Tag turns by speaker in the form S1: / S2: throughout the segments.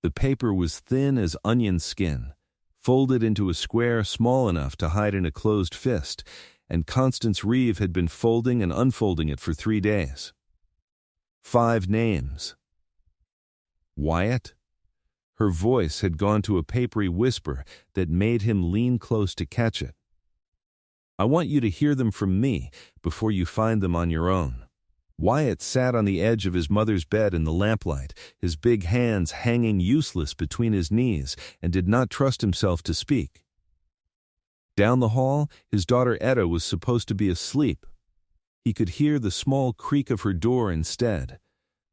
S1: The paper was thin as onion skin, folded into a square small enough to hide in a closed fist, and Constance Reeve had been folding and unfolding it for 3 days. 5 names. Wyatt? Her voice had gone to a papery whisper that made him lean close to catch it. I want you to hear them from me before you find them on your own. Wyatt sat on the edge of his mother's bed in the lamplight, his big hands hanging useless between his knees, and did not trust himself to speak. Down the hall, his daughter Etta was supposed to be asleep. He could hear the small creak of her door instead,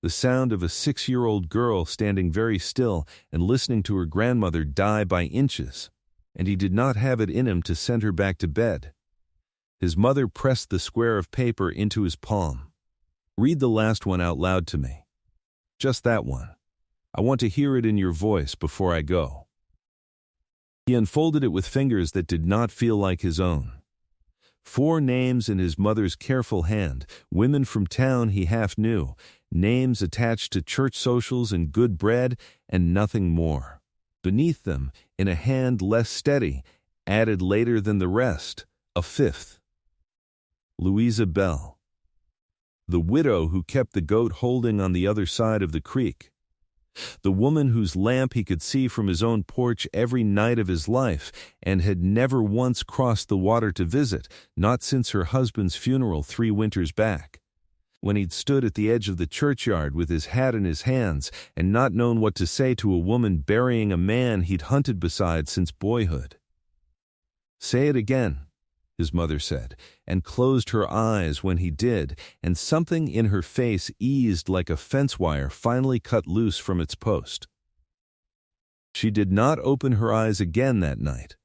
S1: the sound of a 6-year-old girl standing very still and listening to her grandmother die by inches, and he did not have it in him to send her back to bed. His mother pressed the square of paper into his palm. Read the last one out loud to me. Just that one. I want to hear it in your voice before I go. He unfolded it with fingers that did not feel like his own. 4 names in his mother's careful hand, women from town he half knew, names attached to church socials and good bread, and nothing more. Beneath them, in a hand less steady, added later than the rest, a 5th. Louisa Bell. The widow who kept the goat holding on the other side of the creek. The woman whose lamp he could see from his own porch every night of his life and had never once crossed the water to visit, not since her husband's funeral 3 winters back, when he'd stood at the edge of the churchyard with his hat in his hands and not known what to say to a woman burying a man he'd hunted beside since boyhood. Say it again, his mother said, and closed her eyes when he did, and something in her face eased like a fence wire finally cut loose from its post. She did not open her eyes again that night,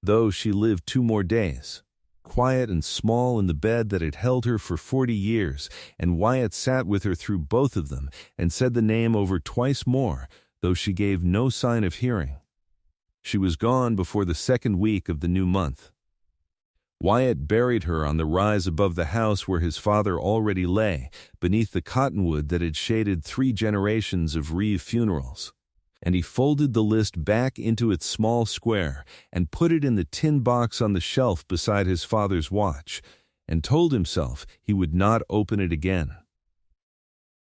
S1: though she lived 2 more days, quiet and small in the bed that had held her for 40 years, and Wyatt sat with her through both of them and said the name over twice more, though she gave no sign of hearing. She was gone before the 2nd week of the new month. Wyatt buried her on the rise above the house where his father already lay, beneath the cottonwood that had shaded 3 generations of Reeve funerals. And he folded the list back into its small square and put it in the tin box on the shelf beside his father's watch, and told himself he would not open it again.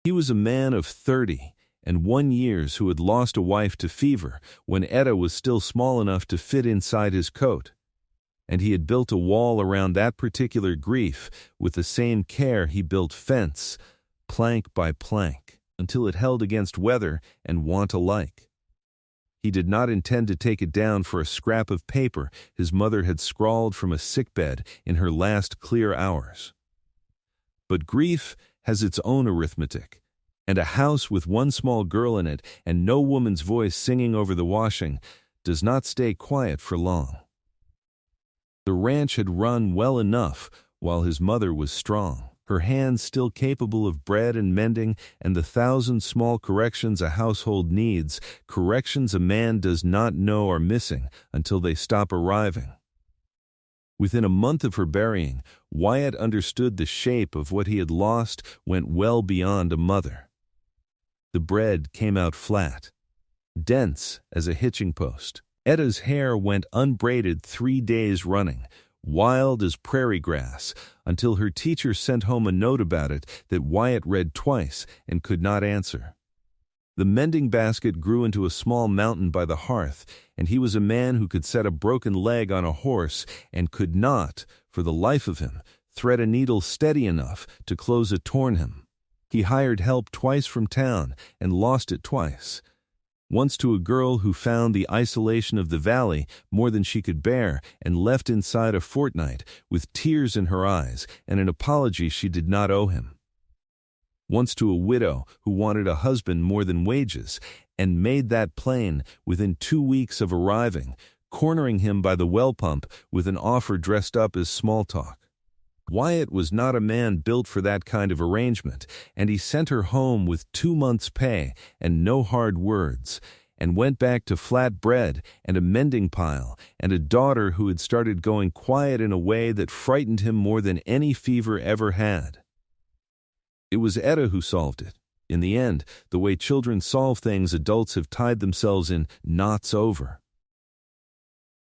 S1: He was a man of 30 and 1 years who had lost a wife to fever when Etta was still small enough to fit inside his coat. And he had built a wall around that particular grief with the same care he built fence, plank by plank, until it held against weather and want alike. He did not intend to take it down for a scrap of paper his mother had scrawled from a sickbed in her last clear hours. But grief has its own arithmetic, and a house with 1 small girl in it and no woman's voice singing over the washing does not stay quiet for long. The ranch had run well enough while his mother was strong, her hands still capable of bread and mending and the 1,000 small corrections a household needs, corrections a man does not know are missing until they stop arriving. Within a month of her burying, Wyatt understood the shape of what he had lost went well beyond a mother. The bread came out flat, dense as a hitching post. Etta's hair went unbraided 3 days running, wild as prairie grass, until her teacher sent home a note about it that Wyatt read twice and could not answer. The mending basket grew into a small mountain by the hearth, and he was a man who could set a broken leg on a horse and could not, for the life of him, thread a needle steady enough to close a torn hem. He hired help twice from town and lost it twice. Once to a girl who found the isolation of the valley more than she could bear and left inside a fortnight with tears in her eyes and an apology she did not owe him. Once to a widow who wanted a husband more than wages and made that plain within 2 weeks of arriving, cornering him by the well pump with an offer dressed up as small talk. Wyatt was not a man built for that kind of arrangement, and he sent her home with 2 months' pay and no hard words, and went back to flat bread and a mending pile and a daughter who had started going quiet in a way that frightened him more than any fever ever had. It was Etta who solved it. In the end, the way children solve things, adults have tied themselves in knots over.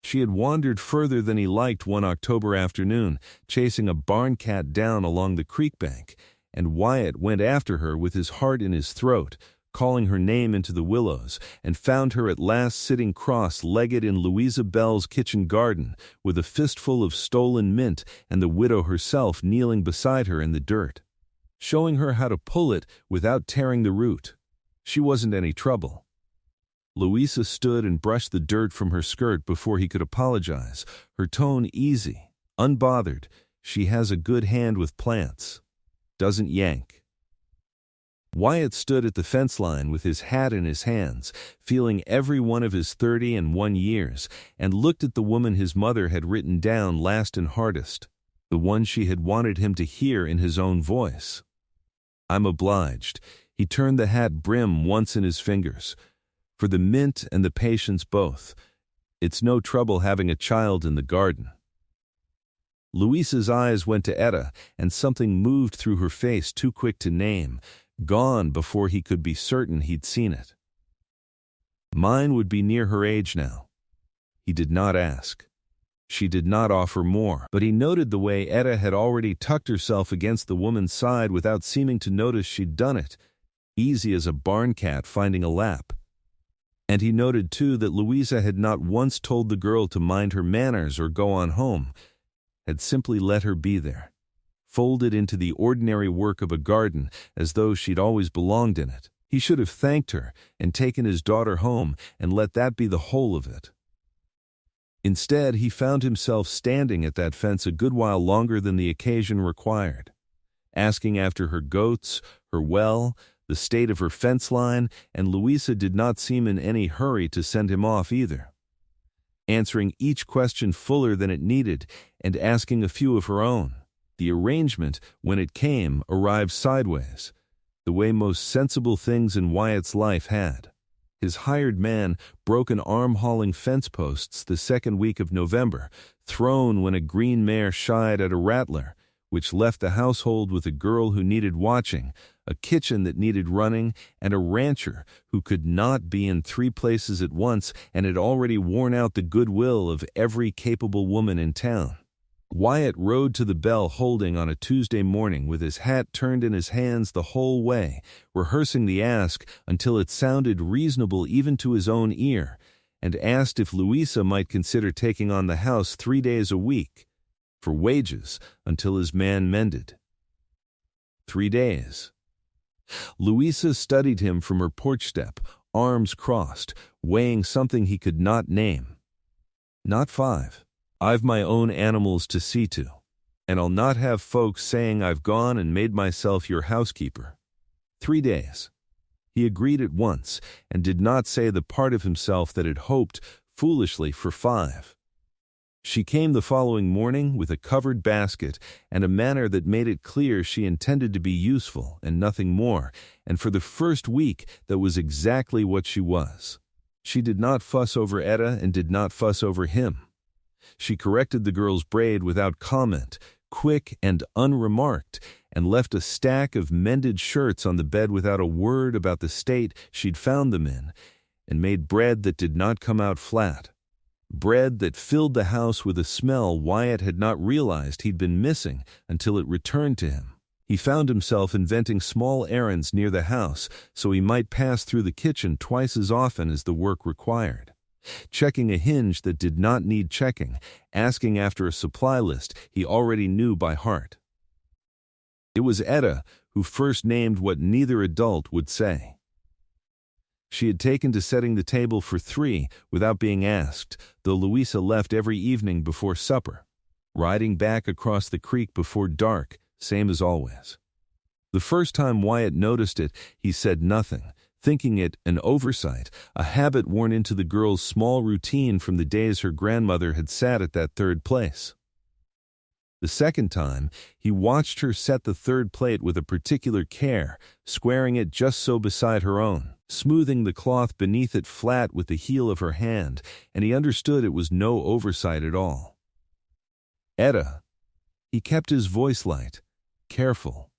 S1: She had wandered further than he liked one October afternoon, chasing a barn cat down along the creek bank, and Wyatt went after her with his heart in his throat, calling her name into the willows, and found her at last sitting cross-legged in Louisa Bell's kitchen garden, with a fistful of stolen mint and the widow herself kneeling beside her in the dirt, showing her how to pull it without tearing the root. She wasn't any trouble. Louisa stood and brushed the dirt from her skirt before he could apologize, her tone easy, unbothered. She has a good hand with plants. Doesn't yank. Wyatt stood at the fence line with his hat in his hands, feeling every one of his 31 years, and looked at the woman his mother had written down last and hardest, the one she had wanted him to hear in his own voice. "I'm obliged." He turned the hat brim once in his fingers. "For the mint and the patience both. It's no trouble having a child in the garden." Louisa's eyes went to Etta, and something moved through her face too quick to name, gone before he could be certain he'd seen it. Mine would be near her age now. He did not ask. She did not offer more, but he noted the way Etta had already tucked herself against the woman's side without seeming to notice she'd done it, easy as a barn cat finding a lap. And he noted, too, that Louisa had not once told the girl to mind her manners or go on home, had simply let her be there, folded into the ordinary work of a garden as though she'd always belonged in it. He should have thanked her and taken his daughter home and let that be the whole of it. Instead, he found himself standing at that fence a good while longer than the occasion required, asking after her goats, her well, the state of her fence line, and Louisa did not seem in any hurry to send him off either, answering each question fuller than it needed and asking a few of her own. The arrangement, when it came, arrived sideways, the way most sensible things in Wyatt's life had. His hired man broke an arm hauling fence posts the second week of November, thrown when a green mare shied at a rattler, which left the household with a girl who needed watching, a kitchen that needed running, and a rancher who could not be in 3 places at once and had already worn out the goodwill of every capable woman in town. Wyatt rode to the Bell holding on a Tuesday morning with his hat turned in his hands the whole way, rehearsing the ask until it sounded reasonable even to his own ear, and asked if Louisa might consider taking on the house 3 days a week, for wages, until his man mended. 3 days. Louisa studied him from her porch step, arms crossed, weighing something he could not name. "Not 5. I've my own animals to see to, and I'll not have folks saying I've gone and made myself your housekeeper. 3 days. He agreed at once, and did not say the part of himself that had hoped, foolishly, for 5. She came the following morning with a covered basket and a manner that made it clear she intended to be useful and nothing more, and for the first week that was exactly what she was. She did not fuss over Etta and did not fuss over him. She corrected the girl's braid without comment, quick and unremarked, and left a stack of mended shirts on the bed without a word about the state she'd found them in, and made bread that did not come out flat. Bread that filled the house with a smell Wyatt had not realized he'd been missing until it returned to him. He found himself inventing small errands near the house so he might pass through the kitchen twice as often as the work required, checking a hinge that did not need checking, asking after a supply list he already knew by heart. It was Etta who first named what neither adult would say. She had taken to setting the table for 3 without being asked, though Louisa left every evening before supper, riding back across the creek before dark, same as always. The first time Wyatt noticed it, he said nothing, thinking it an oversight, a habit worn into the girl's small routine from the days her grandmother had sat at that third place. The second time, he watched her set the third plate with a particular care, squaring it just so beside her own, smoothing the cloth beneath it flat with the heel of her hand, and he understood it was no oversight at all. Etta. He kept his voice light, careful.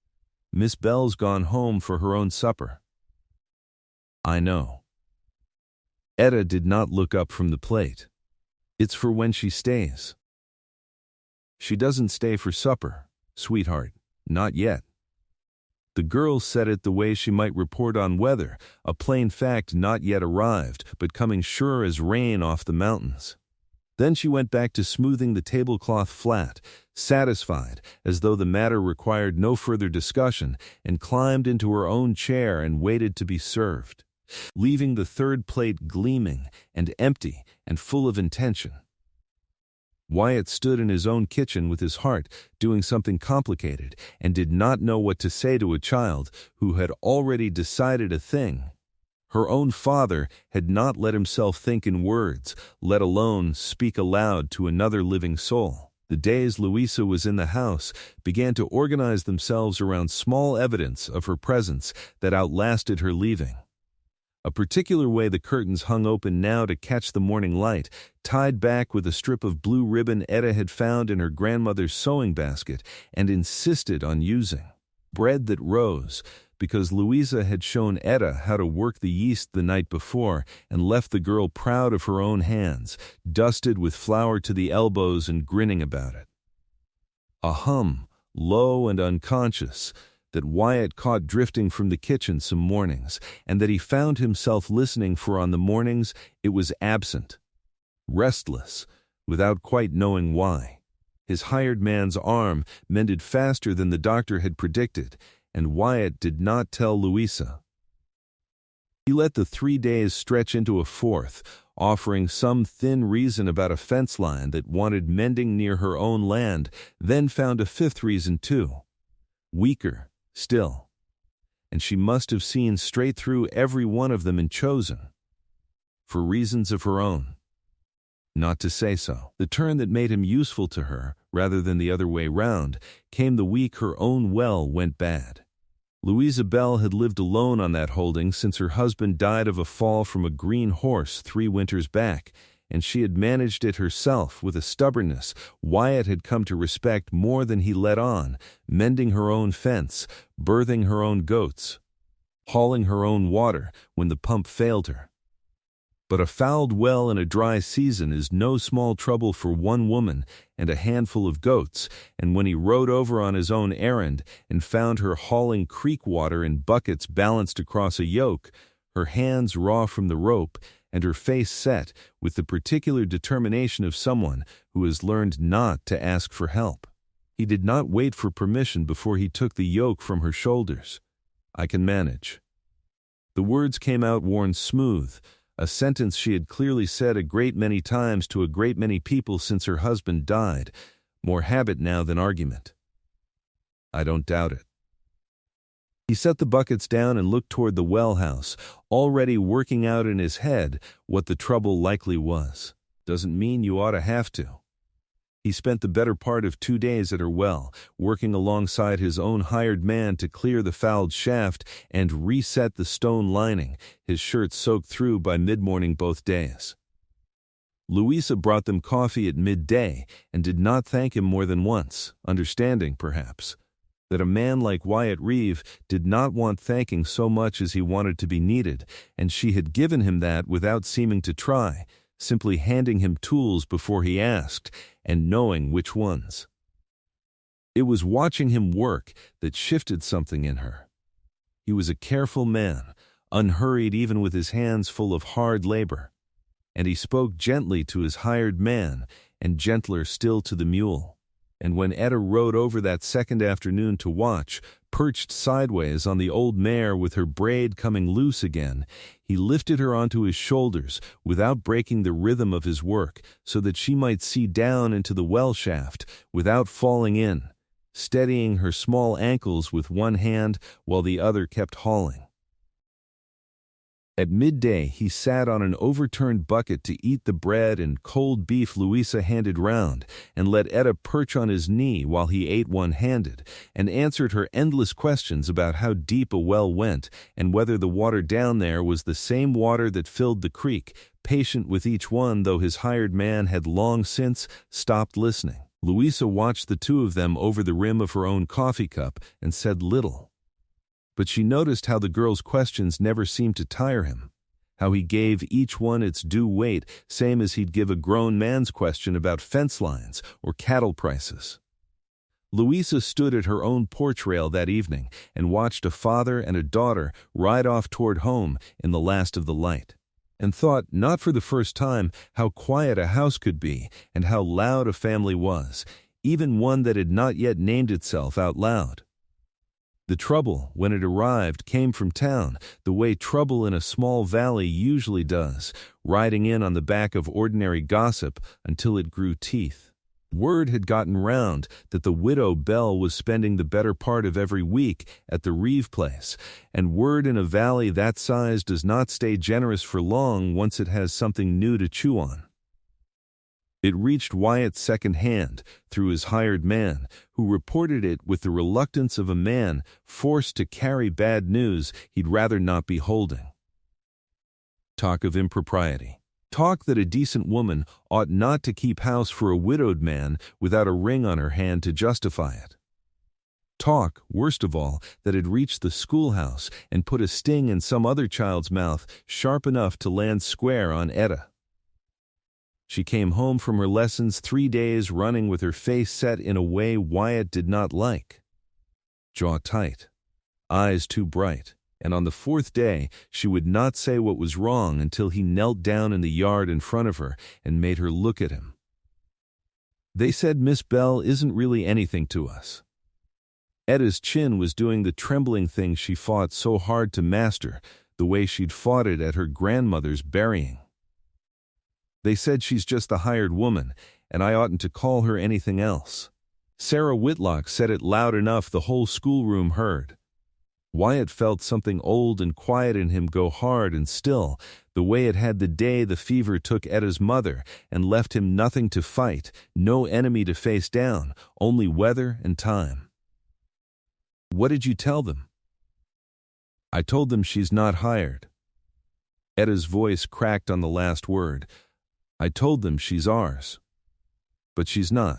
S1: Miss Bell's gone home for her own supper." "I know." Etta did not look up from the plate. "It's for when she stays." "She doesn't stay for supper, sweetheart, not yet." The girl said it the way she might report on weather, a plain fact not yet arrived, but coming sure as rain off the mountains. Then she went back to smoothing the tablecloth flat, satisfied, as though the matter required no further discussion, and climbed into her own chair and waited to be served, leaving the third plate gleaming and empty and full of intention. Wyatt stood in his own kitchen with his heart doing something complicated and did not know what to say to a child who had already decided a thing. Her own father had not let himself think in words, let alone speak aloud to another living soul. The days Louisa was in the house began to organize themselves around small evidence of her presence that outlasted her leaving. A particular way the curtains hung open now to catch the morning light, tied back with a strip of blue ribbon Etta had found in her grandmother's sewing basket and insisted on using. Bread that rose, because Louisa had shown Etta how to work the yeast the night before and left the girl proud of her own hands, dusted with flour to the elbows and grinning about it. A hum, low and unconscious, that Wyatt caught drifting from the kitchen some mornings, and that he found himself listening for on the mornings it was absent. Restless, without quite knowing why. His hired man's arm mended faster than the doctor had predicted, and Wyatt did not tell Louisa. He let the 3 days stretch into a fourth, offering some thin reason about a fence line that wanted mending near her own land, then found a fifth reason too. Weaker, still. And she must have seen straight through every one of them and chosen. For reasons of her own. Not to say so. The turn that made him useful to her, rather than the other way round, came the week her own well went bad. Louisa Bell had lived alone on that holding since her husband died of a fall from a green horse 3 winters back, and she had managed it herself with a stubbornness Wyatt had come to respect more than he let on, mending her own fence, birthing her own goats, hauling her own water when the pump failed her. But a fouled well in a dry season is no small trouble for one woman and a handful of goats, and when he rode over on his own errand and found her hauling creek water in buckets balanced across a yoke, her hands raw from the rope, and her face set with the particular determination of someone who has learned not to ask for help. He did not wait for permission before he took the yoke from her shoulders. "I can manage." The words came out worn smooth, a sentence she had clearly said a great many times to a great many people since her husband died, more habit now than argument. "I don't doubt it." He set the buckets down and looked toward the well house, already working out in his head what the trouble likely was. "Doesn't mean you ought to have to." He spent the better part of 2 days at her well, working alongside his own hired man to clear the fouled shaft and reset the stone lining, his shirt soaked through by mid-morning both days. Louisa brought them coffee at midday and did not thank him more than once, understanding, perhaps, that a man like Wyatt Reeve did not want thanking so much as he wanted to be needed, and she had given him that without seeming to try, simply handing him tools before he asked, and knowing which ones. It was watching him work that shifted something in her. He was a careful man, unhurried even with his hands full of hard labor, and he spoke gently to his hired man, and gentler still to the mule. And when Etta rode over that second afternoon to watch, perched sideways on the old mare with her braid coming loose again, he lifted her onto his shoulders without breaking the rhythm of his work, so that she might see down into the well shaft without falling in, steadying her small ankles with one hand while the other kept hauling. At midday he sat on an overturned bucket to eat the bread and cold beef Louisa handed round, and let Etta perch on his knee while he ate one-handed, and answered her endless questions about how deep a well went, and whether the water down there was the same water that filled the creek, patient with each one though his hired man had long since stopped listening. Louisa watched the two of them over the rim of her own coffee cup and said little. But she noticed how the girl's questions never seemed to tire him, how he gave each one its due weight, same as he'd give a grown man's question about fence lines or cattle prices. Louisa stood at her own porch rail that evening and watched a father and a daughter ride off toward home in the last of the light, and thought, not for the first time, how quiet a house could be and how loud a family was, even one that had not yet named itself out loud. The trouble, when it arrived, came from town, the way trouble in a small valley usually does, riding in on the back of ordinary gossip until it grew teeth. Word had gotten round that the widow Bell was spending the better part of every week at the Reeve place, and word in a valley that size does not stay generous for long once it has something new to chew on. It reached Wyatt second-hand through his hired man, who reported it with the reluctance of a man forced to carry bad news he'd rather not be holding. Talk of impropriety. Talk that a decent woman ought not to keep house for a widowed man without a ring on her hand to justify it. Talk, worst of all, that had reached the schoolhouse and put a sting in some other child's mouth sharp enough to land square on Etta. She came home from her lessons 3 days running with her face set in a way Wyatt did not like. Jaw tight, eyes too bright, and on the 4th day she would not say what was wrong until he knelt down in the yard in front of her and made her look at him. They said Miss Bell isn't really anything to us. Etta's chin was doing the trembling thing she fought so hard to master, the way she'd fought it at her grandmother's burying. They said she's just the hired woman, and I oughtn't to call her anything else. Sarah Whitlock said it loud enough the whole schoolroom heard. Wyatt felt something old and quiet in him go hard and still, the way it had the day the fever took Etta's mother and left him nothing to fight, no enemy to face down, only weather and time. What did you tell them? I told them she's not hired. Etta's voice cracked on the last word. I told them she's ours. But she's not.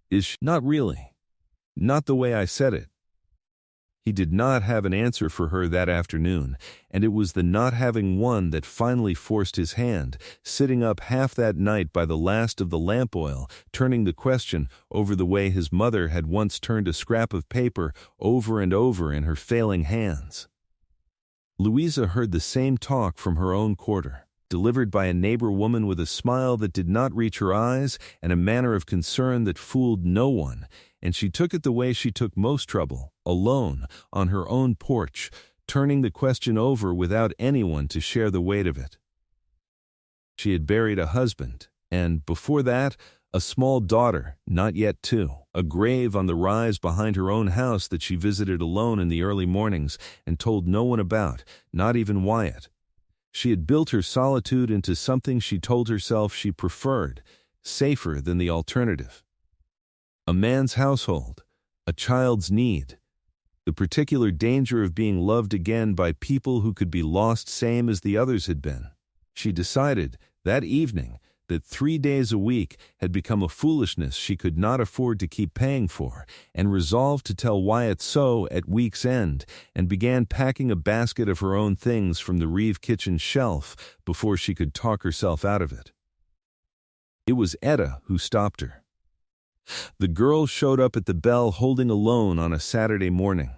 S1: Is she? Not really. Not the way I said it. He did not have an answer for her that afternoon, and it was the not having one that finally forced his hand, sitting up half that night by the last of the lamp oil, turning the question over the way his mother had once turned a scrap of paper over and over in her failing hands. Louisa heard the same talk from her own quarter, delivered by a neighbor woman with a smile that did not reach her eyes and a manner of concern that fooled no one, and she took it the way she took most trouble, alone, on her own porch, turning the question over without anyone to share the weight of it. She had buried a husband, and, before that, a small daughter, not yet 2, a grave on the rise behind her own house that she visited alone in the early mornings and told no one about, not even Wyatt. She had built her solitude into something she told herself she preferred, safer than the alternative. A man's household, a child's need, the particular danger of being loved again by people who could be lost same as the others had been. She decided, that evening, that 3 days a week had become a foolishness she could not afford to keep paying for, and resolved to tell Wyatt so at week's end, and began packing a basket of her own things from the Reeve kitchen shelf before she could talk herself out of it. It was Etta who stopped her. The girl showed up at the bell holding a loan on a Saturday morning,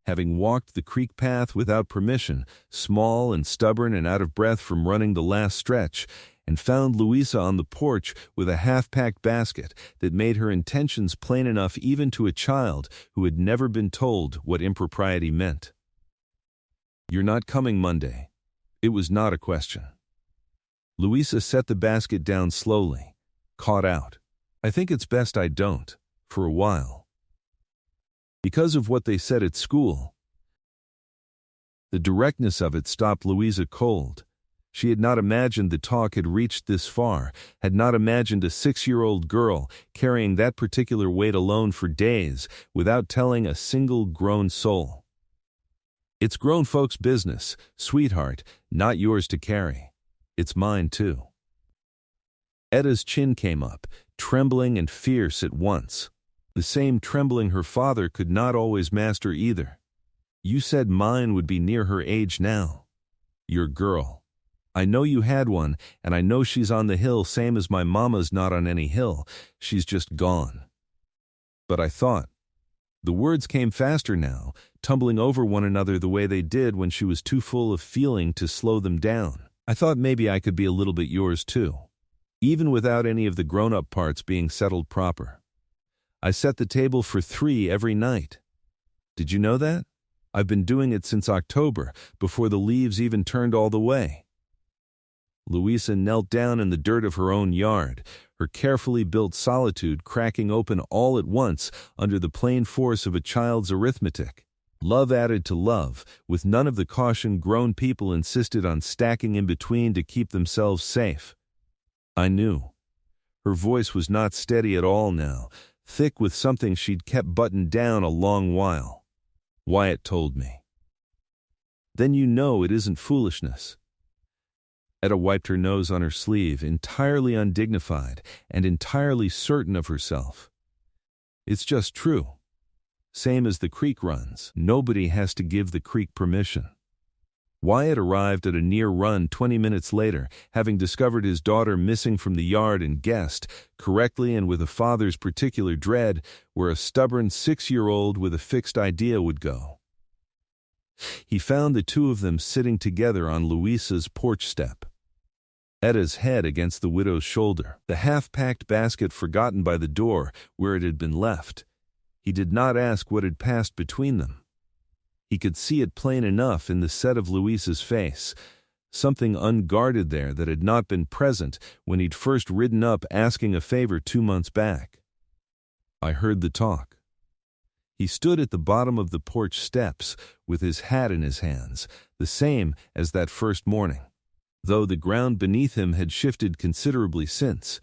S1: having walked the creek path without permission, small and stubborn and out of breath from running the last stretch, and found Louisa on the porch with a half-packed basket that made her intentions plain enough even to a child who had never been told what impropriety meant. You're not coming Monday. It was not a question. Louisa set the basket down slowly, caught out. I think it's best I don't, for a while. Because of what they said at school. The directness of it stopped Louisa cold. She had not imagined the talk had reached this far, had not imagined a 6-year-old girl carrying that particular weight alone for days without telling a single grown soul. It's grown folks' business, sweetheart, not yours to carry. It's mine too. Etta's chin came up, trembling and fierce at once, the same trembling her father could not always master either. You said mine would be near her age now. Your girl. I know you had one, and I know she's on the hill same as my mama's not on any hill. She's just gone. But I thought. The words came faster now, tumbling over one another the way they did when she was too full of feeling to slow them down. I thought maybe I could be a little bit yours too, even without any of the grown-up parts being settled proper. I set the table for 3 every night. Did you know that? I've been doing it since October, before the leaves even turned all the way. Louisa knelt down in the dirt of her own yard, her carefully built solitude cracking open all at once under the plain force of a child's arithmetic. Love added to love, with none of the caution grown people insisted on stacking in between to keep themselves safe. I knew. Her voice was not steady at all now, thick with something she'd kept buttoned down a long while. Wyatt told me. Then you know it isn't foolishness. Etta wiped her nose on her sleeve, entirely undignified and entirely certain of herself. It's just true. Same as the creek runs. Nobody has to give the creek permission. Wyatt arrived at a near run 20 minutes later, having discovered his daughter missing from the yard and guessed, correctly and with a father's particular dread, where a stubborn 6-year-old with a fixed idea would go. He found the two of them sitting together on Louisa's porch step. Etta's head against the widow's shoulder, the half-packed basket forgotten by the door where it had been left. He did not ask what had passed between them. He could see it plain enough in the set of Louisa's face, something unguarded there that had not been present when he'd first ridden up asking a favor 2 months back. I heard the talk. He stood at the bottom of the porch steps with his hat in his hands, the same as that first morning, though the ground beneath him had shifted considerably since.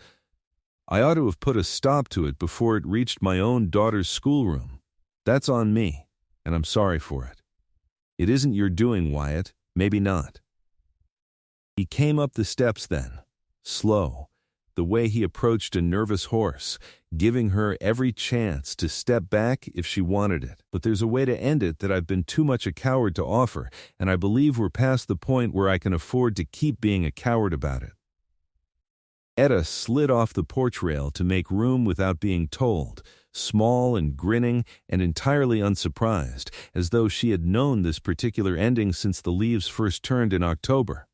S1: I ought to have put a stop to it before it reached my own daughter's schoolroom. That's on me, and I'm sorry for it. It isn't your doing, Wyatt, maybe not. He came up the steps then, slow, the way he approached a nervous horse, giving her every chance to step back if she wanted it. But there's a way to end it that I've been too much a coward to offer, and I believe we're past the point where I can afford to keep being a coward about it. Etta slid off the porch rail to make room without being told, small and grinning and entirely unsurprised, as though she had known this particular ending since the leaves first turned in October.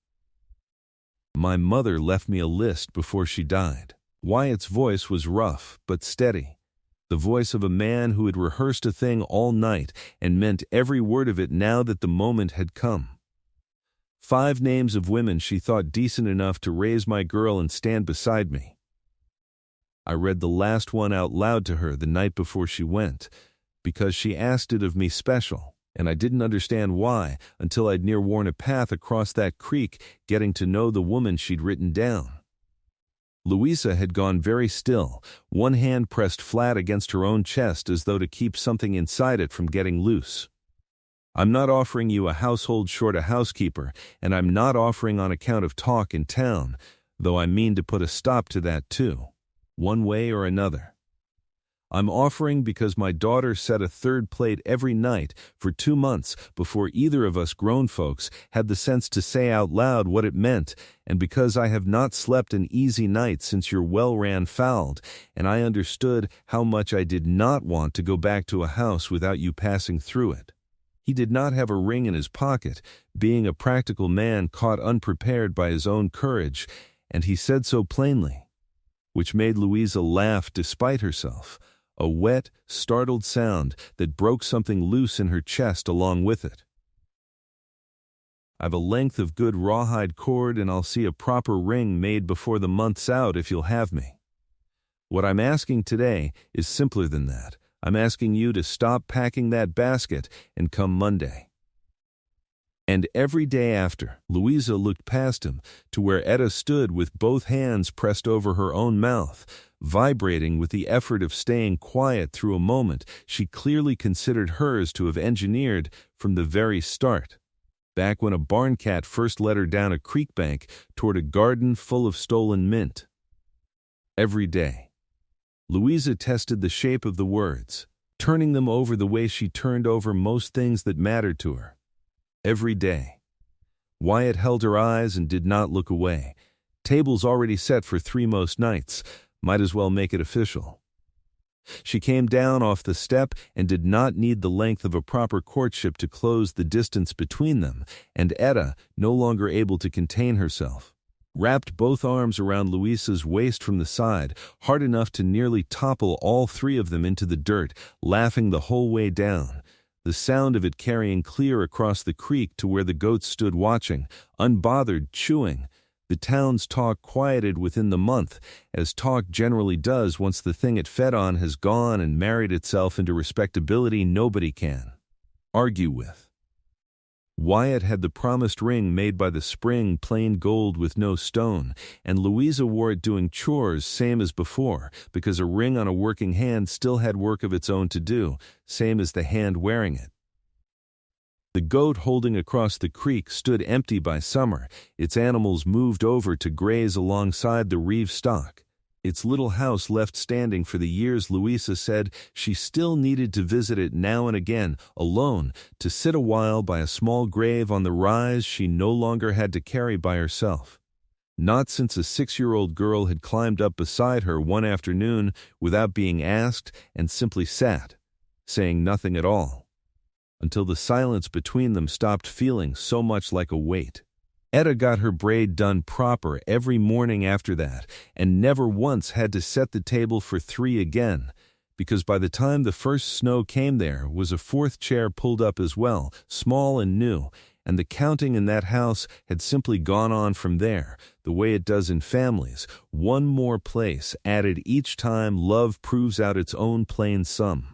S1: My mother left me a list before she died. Wyatt's voice was rough but steady, the voice of a man who had rehearsed a thing all night and meant every word of it now that the moment had come. 5 names of women she thought decent enough to raise my girl and stand beside me. I read the last one out loud to her the night before she went, because she asked it of me special, and I didn't understand why until I'd near worn a path across that creek getting to know the woman she'd written down. Louisa had gone very still, one hand pressed flat against her own chest as though to keep something inside it from getting loose. I'm not offering you a household short a housekeeper, and I'm not offering on account of talk in town, though I mean to put a stop to that too, one way or another. I'm offering because my daughter set a 3rd plate every night for 2 months before either of us grown folks had the sense to say out loud what it meant, and because I have not slept an easy night since your well ran fouled, and I understood how much I did not want to go back to a house without you passing through it. He did not have a ring in his pocket, being a practical man caught unprepared by his own courage, and he said so plainly, which made Louisa laugh despite herself, a wet, startled sound that broke something loose in her chest along with it. I've a length of good rawhide cord, and I'll see a proper ring made before the month's out if you'll have me. What I'm asking today is simpler than that. I'm asking you to stop packing that basket and come Monday. And every day after, Louisa looked past him to where Etta stood with both hands pressed over her own mouth, vibrating with the effort of staying quiet through a moment she clearly considered hers to have engineered from the very start, back when a barn cat first led her down a creek bank toward a garden full of stolen mint. Every day. Louisa tested the shape of the words, turning them over the way she turned over most things that mattered to her. Every day. Wyatt held her eyes and did not look away. Tables already set for 3 most nights. Might as well make it official. She came down off the step and did not need the length of a proper courtship to close the distance between them, and Etta, no longer able to contain herself, wrapped both arms around Louisa's waist from the side, hard enough to nearly topple all 3 of them into the dirt, laughing the whole way down, the sound of it carrying clear across the creek to where the goats stood watching, unbothered, chewing. The town's talk quieted within the month, as talk generally does once the thing it fed on has gone and married itself into respectability nobody can argue with. Wyatt had the promised ring made by the spring, plain gold with no stone, and Louisa wore it doing chores same as before, because a ring on a working hand still had work of its own to do, same as the hand wearing it. The goat holding across the creek stood empty by summer, its animals moved over to graze alongside the reeve stock. Its little house left standing for the years Louisa said she still needed to visit it now and again, alone, to sit a while by a small grave on the rise she no longer had to carry by herself. Not since a 6-year-old girl had climbed up beside her one afternoon without being asked and simply sat, saying nothing at all, until the silence between them stopped feeling so much like a weight. Etta got her braid done proper every morning after that, and never once had to set the table for 3 again, because by the time the first snow came there was a 4th chair pulled up as well, small and new, and the counting in that house had simply gone on from there, the way it does in families, one more place added each time love proves out its own plain sum.